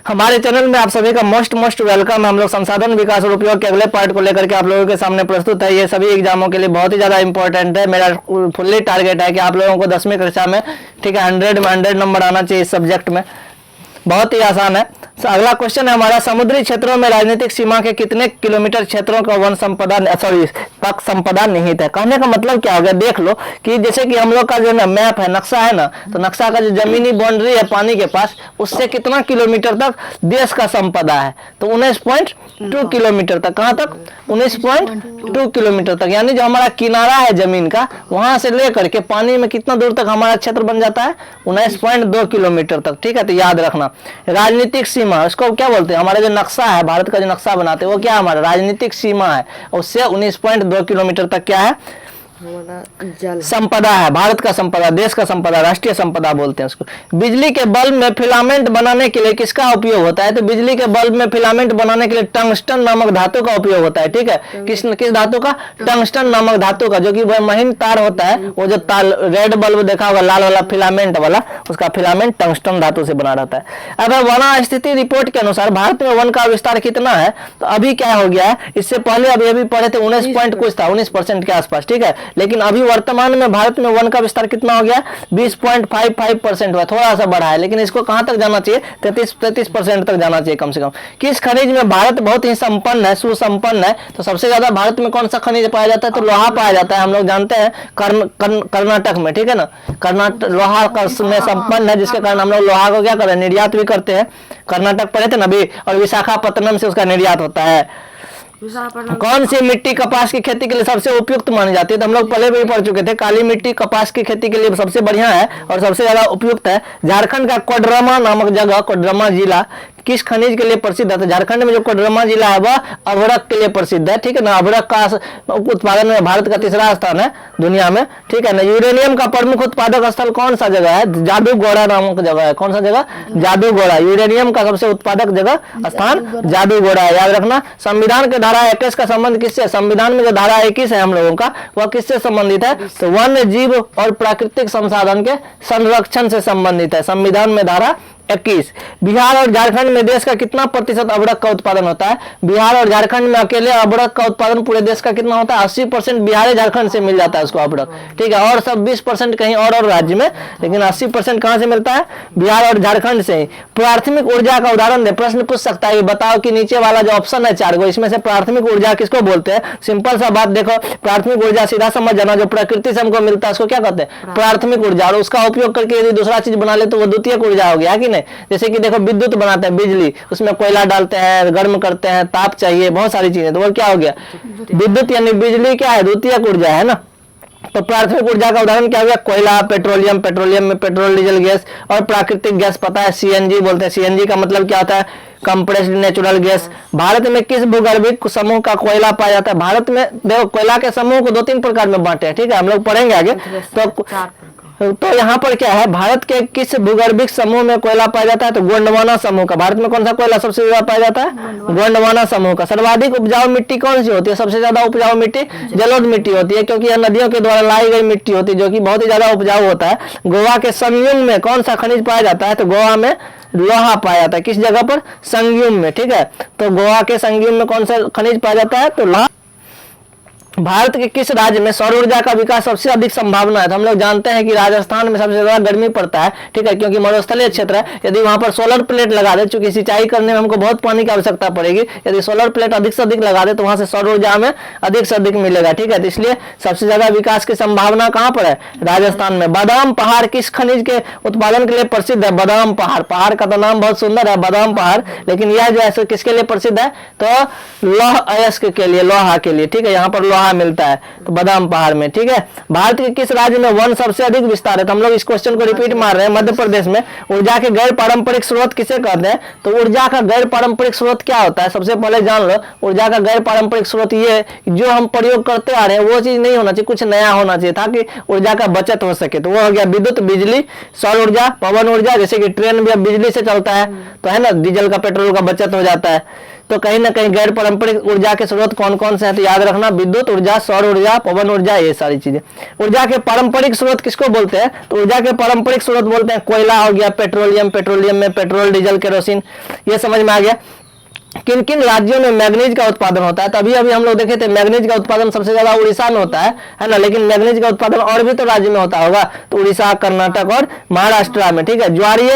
हमारे चैनल में आप सभी का मोस्ट वेलकम। हम लोग संसाधन विकास और उपयोग के अगले पार्ट को लेकर के आप लोगों के सामने प्रस्तुत है। ये सभी एग्जामों के लिए बहुत ही ज़्यादा इंपॉर्टेंट है। मेरा फुल्ली टारगेट है कि आप लोगों को 10वीं कक्षा में ठीक है 100 में 100 नंबर आना चाहिए इस सब्जेक्ट में। बहुत ही आसान है। अगला क्वेश्चन है हमारा, समुद्री क्षेत्रों में राजनीतिक सीमा के कितने किलोमीटर क्षेत्रों का वन संपदा तक संपदा निहित है। कहने का मतलब क्या हो गया, देख लो कि जैसे कि हम लोग का जो ना मैप है, नक्शा है ना, तो नक्शा का जो जमीनी बाउंड्री है पानी के पास, उससे कितना किलोमीटर तक देश का संपदा है, तो 19.2 किलोमीटर तक। कहाँ तक? 19.2 किलोमीटर तक। यानी जो हमारा किनारा है जमीन का, वहां से लेकर के पानी में कितना दूर तक हमारा क्षेत्र बन जाता है, 19.2 किलोमीटर तक। ठीक है, तो याद रखना। राजनीतिक सीमा, इसको क्या बोलते हैं, हमारा जो नक्शा है, भारत का जो नक्शा बनाते हैं वो क्या, हमारा राजनीतिक सीमा है। उससे 19.2 किलोमीटर तक क्या है, संपदा है, भारत का संपदा, देश का संपदा, राष्ट्रीय संपदा बोलते हैं उसको। बिजली के बल्ब में फिलामेंट बनाने के लिए किसका उपयोग होता है, तो बिजली के बल्ब में फिलामेंट बनाने के लिए टंगस्टन नामक धातु का उपयोग होता है। ठीक है, किस धातु का? टंगस्टन नामक धातु का, जो कि वह महीन तार होता है। वो जो तार रेड बल्ब देखा होगा, लाल वाला फिलामेंट वाला, उसका फिलामेंट टंगस्टन धातु से बना रहता है। अब वन स्थिति रिपोर्ट के अनुसार भारत में वन का विस्तार कितना है, तो अभी क्या हो गया है, इससे पहले अभी पढ़े थे 19 पॉइंट कुछ था, 19% के आसपास। ठीक है, लेकिन अभी वर्तमान में भारत में वन का विस्तार कितना हो गया, 20.55% हुआ, थोड़ा सा बढ़ा है। लेकिन इसको कहां तक जाना चाहिए, 33% तक जाना चाहिए कम से कम। किस खनिज में भारत बहुत ही संपन्न है, सुसंपन्न है, तो सबसे ज्यादा भारत में कौन सा खनिज पाया जाता है, तो लोहा पाया जाता है। हम लोग जानते हैं कर्नाटक में, ठीक है ना, कर्नाटक लोहा का में संपन्न है, जिसके कारण हम लोग लोहा को क्या करें, निर्यात भी करते हैं। कर्नाटक पढ़े थे ना अभी, और विशाखापत्तनम से उसका निर्यात होता है। कौन सी मिट्टी कपास की खेती के लिए सबसे उपयुक्त मानी जाती है, तो हम लोग पहले भी पढ़ चुके थे। काली मिट्टी कपास की खेती के लिए सबसे बढ़िया है और सबसे ज्यादा उपयुक्त है। झारखंड का कोडरमा नामक जगह, कोडरमा जिला किस खनिज के लिए प्रसिद्ध है, तो झारखंड में जो कोडरमा जिला है वह अभ्रक के लिए प्रसिद्ध है। ठीक है ना, अभ्रक का उत्पादन में भारत का 3रा स्थान है दुनिया में। ठीक है ना, यूरेनियम का प्रमुख उत्पादक स्थल कौन सा जगह है, जादूगोड़ा नामक जगह है। कौन सा जगह? जादूगोड़ा। यूरेनियम का सबसे उत्पादक जगह स्थान जादूगोड़ा है, याद रखना। संविधान के धारा 21 का संबंध किससे, संविधान में जो धारा 21 है हम लोगों का, वह किससे संबंधित है, तो वन्य जीव और प्राकृतिक संसाधन के संरक्षण से संबंधित है। संविधान में धारा 21। बिहार और झारखंड में देश का कितना प्रतिशत अभ्रक का उत्पादन होता है, बिहार और झारखंड में अकेले अभ्रक का उत्पादन पूरे देश का कितना होता है, 80% बिहार झारखंड से मिल जाता है उसको अभ्रक। ठीक है, और सब 20% कहीं और राज्य में, लेकिन 80% कहां से मिलता है, बिहार और झारखंड से ही। प्राथमिक ऊर्जा का उदाहरण दे, प्रश्न पूछ सकता है, बताओ कि नीचे वाला जो ऑप्शन है 4 गो, इसमें से प्राथमिक ऊर्जा किसको बोलते हैं। सिंपल सा बात देखो, प्राथमिक ऊर्जा सीधा समझ जाना, जो प्रकृति से हमको मिलता है उसको क्या कहते हैं, प्राथमिक ऊर्जा। और उसका उपयोग करके यदि दूसरा चीज बना ले तो वो द्वितीयक ऊर्जा हो गया कि नहीं। जैसे कि देखो विद्युत बनाते हैं, बिजली, उसमें कोयला डालते हैं, गर्म करते हैं, ताप चाहिए, बहुत सारी चीजें, तो वो क्या हो गया, विद्युत यानी बिजली क्या है, द्वितीयक ऊर्जा है ना। तो प्राथमिक ऊर्जा का उदाहरण क्या हो गया, कोयला, पेट्रोलियम, पेट्रोलियम में पेट्रोल डीजल गैस, और प्राकृतिक गैस पता है सीएनजी बोलते हैं। सीएनजी का मतलब क्या होता है, कंप्रेस्ड नेचुरल गैस। भारत में किस भूगर्भिक समूह का कोयला पाया जाता है, भारत में देखो कोयला के समूह को 2-3 प्रकार में बांटे हैं। ठीक है, हम लोग पढ़ेंगे आगे। तो यहाँ पर क्या है, भारत के किस भूगर्भिक समूह में कोयला पाया जाता है, तो गोंडवाना समूह का। भारत में कौन सा कोयला सबसे ज्यादा पाया जाता है, गोंडवाना समूह का। सर्वाधिक उपजाऊ मिट्टी कौन सी होती है, सबसे ज्यादा उपजाऊ मिट्टी जलोढ़ मिट्टी होती है, क्योंकि यह नदियों के द्वारा लाई गई मिट्टी होती है, जो कि बहुत ही ज्यादा उपजाऊ होता है। गोवा के संगयुम में कौन सा खनिज पाया जाता है, तो गोवा में लोहा पाया जाता है। किस जगह पर, संगयुम में। ठीक है, तो गोवा के संगयुम में कौन सा खनिज पाया जाता है, तो लोहा। भारत के किस राज्य में सौर ऊर्जा का विकास सबसे अधिक संभावना है, तो हम लोग जानते हैं कि राजस्थान में सबसे ज्यादा गर्मी पड़ता है। ठीक है, क्योंकि मरुस्थलीय क्षेत्र है। यदि वहां पर सोलर प्लेट लगा दे, चूंकि सिंचाई करने में हमको बहुत पानी की आवश्यकता पड़ेगी, यदि सोलर प्लेट अधिक से अधिक लगा दे तो वहां से सौर ऊर्जा हमें अधिक से अधिक मिलेगा। ठीक है, तो इसलिए सबसे ज्यादा विकास की संभावना कहां पर है, राजस्थान में। बादाम पहाड़ किस खनिज के उत्पादन के लिए प्रसिद्ध है, बादाम पहाड़। पहाड़ का तो नाम बहुत सुंदर है, बादाम पहाड़, लेकिन यह जो है किसके लिए प्रसिद्ध है, तो लौह अयस्क के लिए, लोहा के लिए। ठीक है, यहाँ पर लोहा मिलता है, तो बादाम पहाड़ में। ठीक है, भारत के किस राज्य में वन सबसे अधिक विस्तार है, तो हम लोग इस क्वेश्चन को रिपीट मार रहे हैं, मध्य प्रदेश में। ऊर्जा के गैर पारंपरिक स्रोत किसे कहते हैं, तो ऊर्जा का गैर पारंपरिक स्रोत क्या होता है, सबसे पहले जान लो। ऊर्जा का गैर पारंपरिक स्रोत ये जो हम प्रयोग करते आ रहे हैं वो चीज नहीं होना चाहिए, कुछ नया होना चाहिए ताकि ऊर्जा का बचत हो सके। तो वो हो गया विद्युत, बिजली, सौर ऊर्जा, पवन ऊर्जा। जैसे कि ट्रेन भी अब बिजली से चलता है, तो है ना, डीजल का, पेट्रोल का बचत हो जाता है। तो कहीं ना कहीं गैर पारंपरिक ऊर्जा के स्रोत कौन कौन से हैं, तो याद रखना, विद्युत ऊर्जा, सौर ऊर्जा, पवन ऊर्जा, ये सारी चीजें। ऊर्जा के पारंपरिक स्रोत किसको बोलते हैं? तो ऊर्जा के पारंपरिक स्रोत बोलते हैं कोयला हो गया, पेट्रोलियम, पेट्रोलियम में पेट्रोल, डीजल, केरोसिन, ये समझ में आ गया। किन किन राज्यों में मैग्नीज का उत्पादन होता है? तभी अभी हम लोग देखे थे मैग्नीज का उत्पादन सबसे ज्यादा उड़ीसा में होता है ना, लेकिन मैग्नीज का उत्पादन और भी तो राज्य में होता होगा, तो उड़ीसा, कर्नाटक और महाराष्ट्र में, ठीक है। ज्वारीय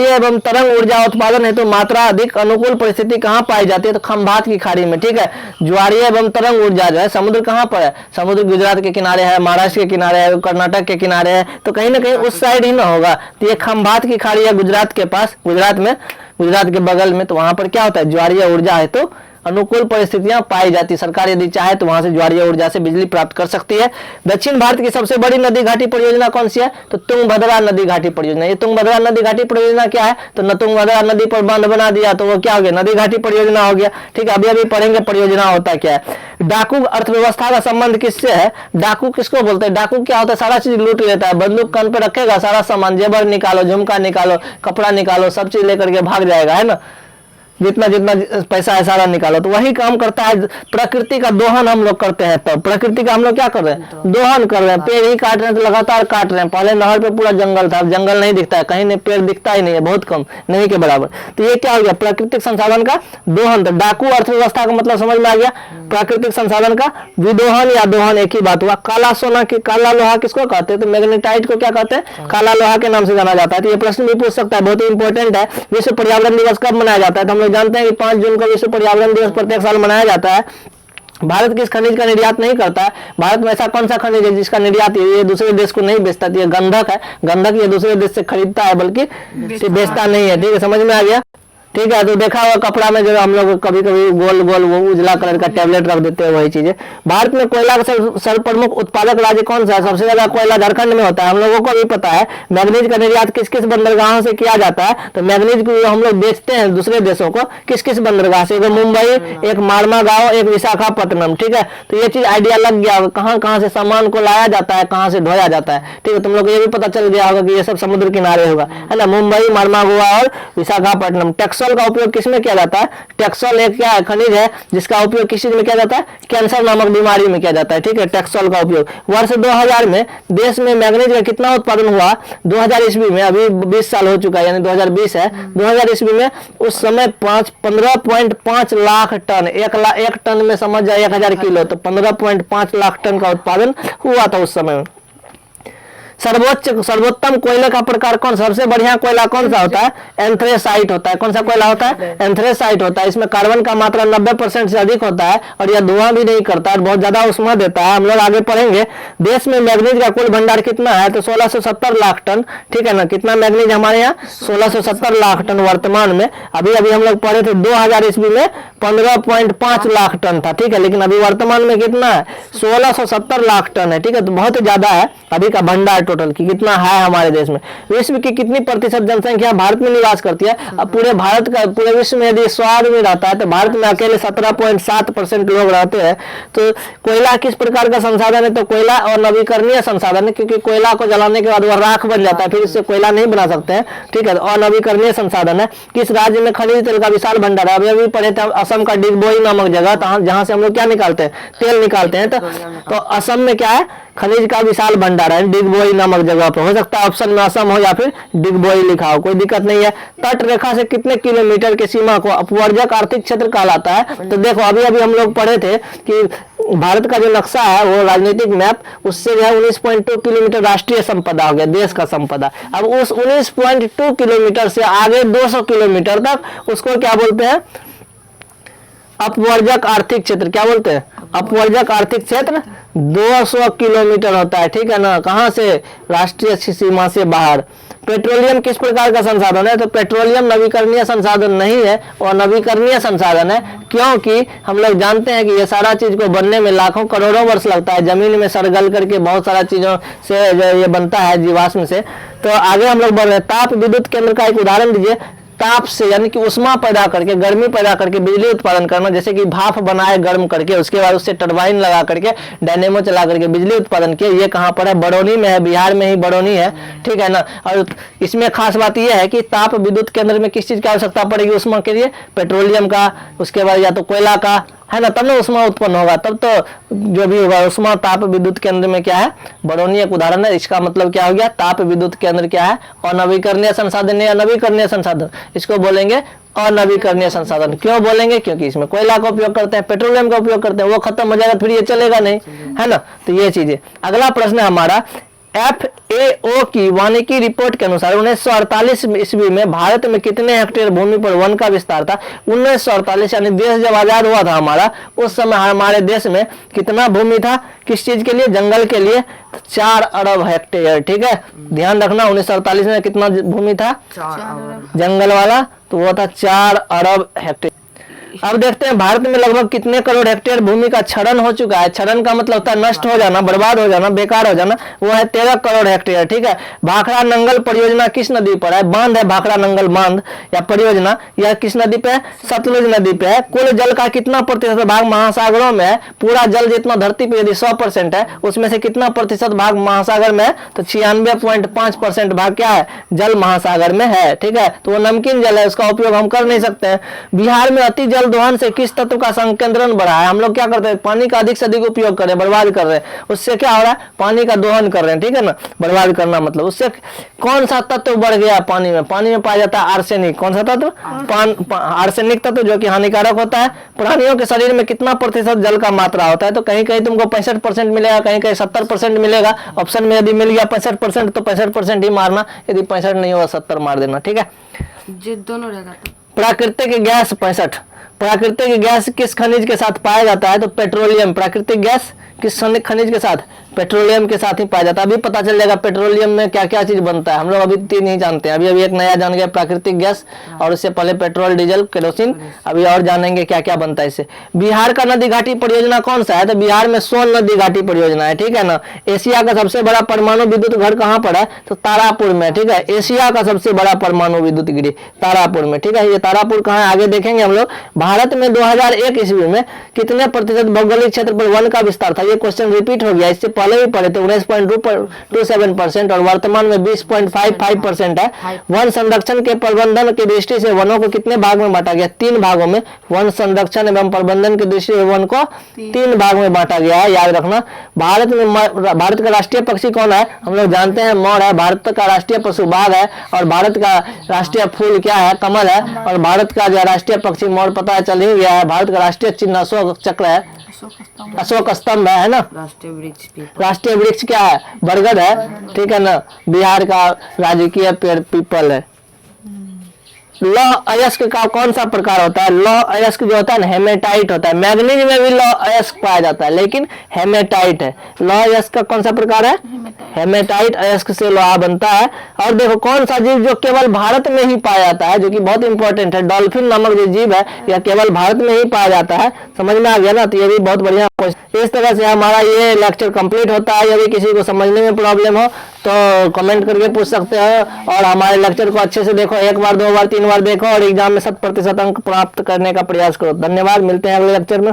एवं तरंग ऊर्जा उत्पादन हेतु मात्रा अधिक अनुकूल परिस्थिति कहाँ पाई जाती है? तो खंभात की खाड़ी में, ठीक है। ज्वारीय एवं तरंग ऊर्जा जो है समुद्र कहाँ पर है? समुद्र गुजरात के किनारे है, महाराष्ट्र के किनारे है, कर्नाटक के किनारे है, तो कहीं ना कहीं उस साइड ही ना होगा। तो ये खंभात की खाड़ी है गुजरात के पास, गुजरात के बगल में, तो वहां पर क्या होता है? ज्वारीय ऊर्जा है तो अनुकूल परिस्थितियां पाई जाती। सरकार यदि चाहे तो वहां से ज्वारीय ऊर्जा से बिजली प्राप्त कर सकती है। दक्षिण भारत की सबसे बड़ी नदी घाटी परियोजना कौन सी है? तो तुंगभद्रा नदी घाटी परियोजना। ये तुंगभद्रा नदी घाटी परियोजना क्या है? तो न तुंगभद्रा नदी पर बांध बना दिया तो वो क्या हो गया? नदी घाटी परियोजना हो गया, ठीक है। अभी पढ़ेंगे परियोजना होता क्या है। डाकू अर्थव्यवस्था का संबंध किससे है? डाकू किसको बोलते हैं? डाकू क्या होता है? सारा चीज लूट लेता है, बंदूक कान पे रखेगा, सारा सामान, जेवर निकालो, झुमका निकालो, कपड़ा निकालो, सब चीज लेकर के भाग जाएगा, है ना। जितना पैसा है सारा निकालो, तो वही काम करता है। प्रकृति का दोहन हम लोग करते हैं, तो प्रकृति का हम लोग क्या कर रहे हैं? दोहन कर रहे हैं। पेड़ ही काट रहे हैं, तो लगातार काट रहे हैं। पहले नहर पे पूरा जंगल था, अब जंगल नहीं दिखता है, कहीं नहीं पेड़ दिखता ही नहीं है, बहुत कम, नहीं के बराबर। तो ये क्या हो गया? प्राकृतिक संसाधन का दोहन। तो डाकू अर्थव्यवस्था का मतलब समझ में आ गया, प्राकृतिक संसाधन का विदोहन या दोहन एक ही बात हुआ। काला सोना की, काला लोहा किसको कहते हैं? तो मैग्नेटाइट को क्या कहते हैं? काला लोहा के नाम से जाना जाता है। तो ये प्रश्न भी पूछ सकता है, बहुत ही इंपॉर्टेंट है। विश्व पर्यावरण दिवस कब मनाया जाता है? तो हम लोग जानते हैं कि 5 जून को विश्व पर्यावरण दिवस प्रत्येक साल मनाया जाता है। भारत किस खनिज का निर्यात नहीं करता है? भारत में ऐसा कौन सा खनिज है जिसका निर्यात ये दूसरे देश को नहीं बेचता? ये गंधक है। गंधक ये दूसरे देश से खरीदता है, बल्कि बेचता नहीं है, ठीक है। समझ में आ गया, ठीक है। तो देखा हुआ कपड़ा में जो हम लोग कभी कभी गोल गोल वो उजला कलर का टैबलेट रख देते हैं, वही चीजें। भारत में कोयला का सर्व प्रमुख उत्पादक राज्य कौन सा है? सबसे ज्यादा कोयला झारखंड में होता है, हम लोगों को भी पता है। मैग्नीज का निर्यात किस किस बंदरगाहों से किया जाता है? तो मैग्नीज को हम लोग बेचते हैं दूसरे देशों को, किस किस बंदरगाह से? एक मुंबई, एक मारमागांव, एक विशाखापट्टनम, ठीक है। तो ये चीज आइडिया लग गया, कहाँ कहाँ से सामान को लाया जाता है, कहाँ से ढोया जाता है, ठीक है। तुम लोग को ये भी पता चल गया होगा कि ये सब समुद्र किनारे होगा, है ना। मुंबई, मारमागुआ और विशाखापट्टनम। टेक्सोल का उपयोग किसमें किया जाता है? टेक्सोल एक क्या है? खनिज है जिसका उपयोग किस चीज में किया जाता है? कैंसर नामक बीमारी में किया जाता है, ठीक है। टेक्सोल का उपयोग। वर्ष 2000 में देश में मैग्नीज का कितना उत्पादन हुआ? 2000 ईस्वी में, अभी 20 साल हो चुका है, यानी 2020 है। 2000 ईस्वी में उस समय 15.5 लाख टन, एक टन में समझ जाए 1000 किलो, तो 15.5 लाख टन का उत्पादन हुआ था उस समय में। सर्वोत्तम कोयले का प्रकार कौन? सबसे बढ़िया कोयला कौन सा होता है? एंथ्रेसाइट होता है। कौन सा कोयला होता है? एंथ्रेसाइट होता है। इसमें कार्बन का मात्रा 90% से अधिक होता है और यह धुआं भी नहीं करता है, बहुत ज्यादा उष्मा देता है। हम लोग आगे पढ़ेंगे। देश में मैग्नीज का कुल भंडार कितना है? तो 1670 लाख टन, ठीक है ना। कितना मैग्नीज हमारे यहाँ? 1670 लाख टन वर्तमान में। अभी हम लोग पढ़े थे 2000 ईस्वी में 15.5 लाख टन था, ठीक है। लेकिन अभी वर्तमान में कितना है? 1670 लाख टन है, ठीक है। तो बहुत ज्यादा है अभी का भंडार टोटल की कितना है हमारे देश में। विश्व की कितनी प्रतिशत जनसंख्या भारत में निवास करती है? अब पूरे विश्व में यदि 100 आदमी रहता है तो भारत में अकेले 17.7% लोग रहते हैं। तो कोयला किस प्रकार का संसाधन है? तो कोयला और नवीकरणीय संसाधन है, क्योंकि कोयला को जलाने के बाद वह राख बन जाता है, फिर इससे कोयला नहीं बना सकते हैं, ठीक है। और नवीकरणीय संसाधन है। किस राज्य में खनिज तेल का विशाल भंडार है? अभी पढ़े थे असम का डिगबोई नामक जगह, जहां से हम लोग क्या निकालते हैं? तेल निकालते हैं। तो असम में क्या है? खनिज का विशाल भंडार है, डिगबोई नामक जगह पर। हो सकता है ऑप्शन में असम हो या फिर डिगबोई लिखा हो, कोई दिक्कत नहीं है। तट रेखा से कितने किलोमीटर की सीमा को अपवर्जक आर्थिक क्षेत्र कहलाता है? तो देखो अभी हम लोग पढ़े थे कि भारत का जो नक्शा है वो राजनीतिक मैप, उससे जो है 19.2 किलोमीटर राष्ट्रीय संपदा हो गया, देश का संपदा। अब उस 19.2 किलोमीटर से आगे 200 किलोमीटर तक उसको क्या बोलते हैं? अपवर्जक आर्थिक क्षेत्र। क्या बोलते हैं? अपवर्जक आर्थिक क्षेत्र 200 किलोमीटर होता है, ठीक है ना। कहां से? राष्ट्रीय सीमा से बाहर। पेट्रोलियम किस प्रकार का संसाधन है? तो पेट्रोलियम नवीकरणीय संसाधन नहीं है और नवीकरणीय संसाधन है, क्योंकि हम लोग जानते हैं कि ये सारा चीज को बनने में लाखों करोड़ों वर्ष लगता है। जमीन में सड़गल करके बहुत सारा चीजों से ये बनता है, जीवाश्म से। तो आगे हम लोग बढ़ रहे हैं। ताप विद्युत केंद्र का एक उदाहरण दीजिए। ताप से यानी कि उष्मा पैदा करके, गर्मी पैदा करके बिजली उत्पादन करना, जैसे कि भाप बनाए गर्म करके, उसके बाद उससे टरबाइन लगा करके, डायनेमो चला करके बिजली उत्पादन किया। ये कहाँ पर है? बरौनी में है, बिहार में ही बरौनी है, ठीक है ना। और इसमें खास बात यह है कि ताप विद्युत केंद्र में किस चीज की आवश्यकता पड़ेगी उष्मा के लिए? पेट्रोलियम का, उसके बाद या तो कोयला का है ना, तब ना ऊष्मा उत्पन्न होगा, तब तो जो भी होगा। ऊष्मा ताप विद्युत केंद्र में क्या है, बरौनी एक उदाहरण है। इसका मतलब क्या हो गया, ताप विद्युत केंद्र क्या है, अनवीकरणीय संसाधन या नवीकरणीय संसाधन, इसको बोलेंगे अनवीकरणीय संसाधन। क्यों बोलेंगे, क्योंकि इसमें कोयला का उपयोग करते हैं, पेट्रोलियम का उपयोग करते हैं, वो खत्म हो जाएगा फिर ये चलेगा नहीं, है ना। तो ये चीजें। अगला प्रश्न है हमारा, FAO की वानिकी रिपोर्ट के अनुसार 1948 ईस्वी में भारत में कितने हेक्टेयर भूमि पर वन का विस्तार था। 1948 यानी देश जब आजाद हुआ था हमारा, उस समय हमारे देश में कितना भूमि था, किस चीज के लिए, जंगल के लिए, 4 अरब हेक्टेयर। ठीक है, ध्यान रखना 1948 में कितना भूमि था, 4 अरब जंगल वाला, तो वो था 4 अरब हेक्टेयर। अब देखते हैं भारत में लगभग कितने करोड़ हेक्टेयर भूमि का क्षरण हो चुका है। क्षरण का मतलब होता है नष्ट हो जाना, बर्बाद हो जाना, बेकार हो जाना, वो है 13 करोड़ हेक्टेयर। ठीक है, भाखड़ा नंगल परियोजना किस नदी पर है, बांध है भाखड़ा नंगल बांध या परियोजना, यह किस नदी पे है, सतलुज नदी पे है। कुल जल का कितना प्रतिशत भाग महासागरों में है, पूरा जल जितना धरती पे यदि 100% है, उसमें से कितना प्रतिशत भाग महासागर में है, तो 96.5% भाग क्या है, जल महासागर में है। ठीक है, तो वो नमकीन जल है, उसका उपयोग हम कर नहीं सकते हैं। बिहार में अति जल दोहन से किस तत्व का संकेंद्रण बढ़ा है, हम लोग क्या करते हैं, पानी का अधिक से अधिक उपयोग कर रहे हैं, बर्बाद कर रहे हैं, उससे क्या हो रहा है, पानी का दोहन कर रहे हैं। ठीक है ना, बर्बाद करना मतलब उससे कौन सा तत्व बढ़ गया पानी में, पानी में पाया जाता है आर्सेनिक। कौन सा तत्व, आर्सेनिक तत्व, जो कि हानिकारक होता है। प्राणियों के शरीर में कितना प्रतिशत जल का मात्रा होता है, तो कहीं कहीं तुमको 65% मिलेगा, कहीं कहीं 70% मिलेगा। ऑप्शन में यदि मिल गया 65% तो 65% ही मारना, यदि 65 नहीं होगा 70 मार देना। ठीक है, जो दोनों रहेगा तो प्राकृतिक गैस 65। प्राकृतिक गैस किस खनिज के साथ पाया जाता है, तो पेट्रोलियम। प्राकृतिक गैस किस खनिज के साथ, पेट्रोलियम के साथ ही पाया जाता है। अभी पता चल जाएगा पेट्रोलियम में क्या क्या चीज बनता है, हम लोग अभी 3 ही जानते हैं। अभी एक नया जान गया, प्राकृतिक गैस, और उससे पहले पेट्रोल, डीजल, केरोसिन। अभी और जानेंगे क्या क्या बनता है इससे। बिहार का नदी घाटी परियोजना कौन सा है, तो बिहार में सोन नदी घाटी परियोजना है। ठीक है ना। एशिया का सबसे बड़ा परमाणु विद्युत घर कहाँ पर है, तो तारापुर में। ठीक है, एशिया का सबसे बड़ा परमाणु विद्युत गृह तारापुर में। ठीक है, ये तारापुर कहाँ है आगे देखेंगे हम लोग। भारत में 2001 ईस्वी में कितने प्रतिशत भौगोलिक क्षेत्र पर वन का विस्तार था, ये क्वेश्चन रिपीट हो गया, इससे पहले भी पढ़े थे। 19.27% और वर्तमान में 20.55% है। वन संरक्षण के प्रबंधन की दृष्टि से वनों को कितने भाग में बांटा गया, 3 भागों में। वन संरक्षण एवं प्रबंधन की दृष्टि से वन को 3 भाग में बांटा गया है, याद रखना। भारत का राष्ट्रीय पक्षी कौन है, हम लोग जानते हैं मोर है। भारत का राष्ट्रीय पशु बाघ है, और भारत का राष्ट्रीय फूल क्या है, कमल है। और भारत का जो राष्ट्रीय पक्षी मोर पता चल ही गया है। भारत का राष्ट्रीय चिन्ह अशोक चक्र है, अशोक स्तंभ है ना। राष्ट्रीय वृक्ष क्या है, बरगद है। ठीक है ना। बिहार का राजकीय पेड़ पीपल है। लौह अयस्क का कौन सा प्रकार होता है, लौह अयस्क जो होता है ना, हेमेटाइट होता है। मैग्नीज में भी लौह अयस्क पाया जाता है, लेकिन हेमेटाइट है। लौह अयस्क का कौन सा प्रकार है, हेमेटाइट अयस्क से लोहा बनता है। और देखो कौन सा जीव जो केवल भारत में ही पाया जाता है, जो कि बहुत इंपॉर्टेंट है, डॉल्फिन नामक जो जीव है, यह केवल भारत में ही पाया जाता है। समझ में आ गया ना, तो ये भी बहुत बढ़िया। इस तरह से हमारा ये लेक्चर कंप्लीट होता है। यदि किसी को समझने में प्रॉब्लम हो तो कमेंट करके पूछ सकते हो, और हमारे लेक्चर को अच्छे से देखो, 1 बार 2 बार 3 बार देखो, और एग्जाम में 100% अंक प्राप्त करने का प्रयास करो। धन्यवाद, मिलते हैं अगले लेक्चर में।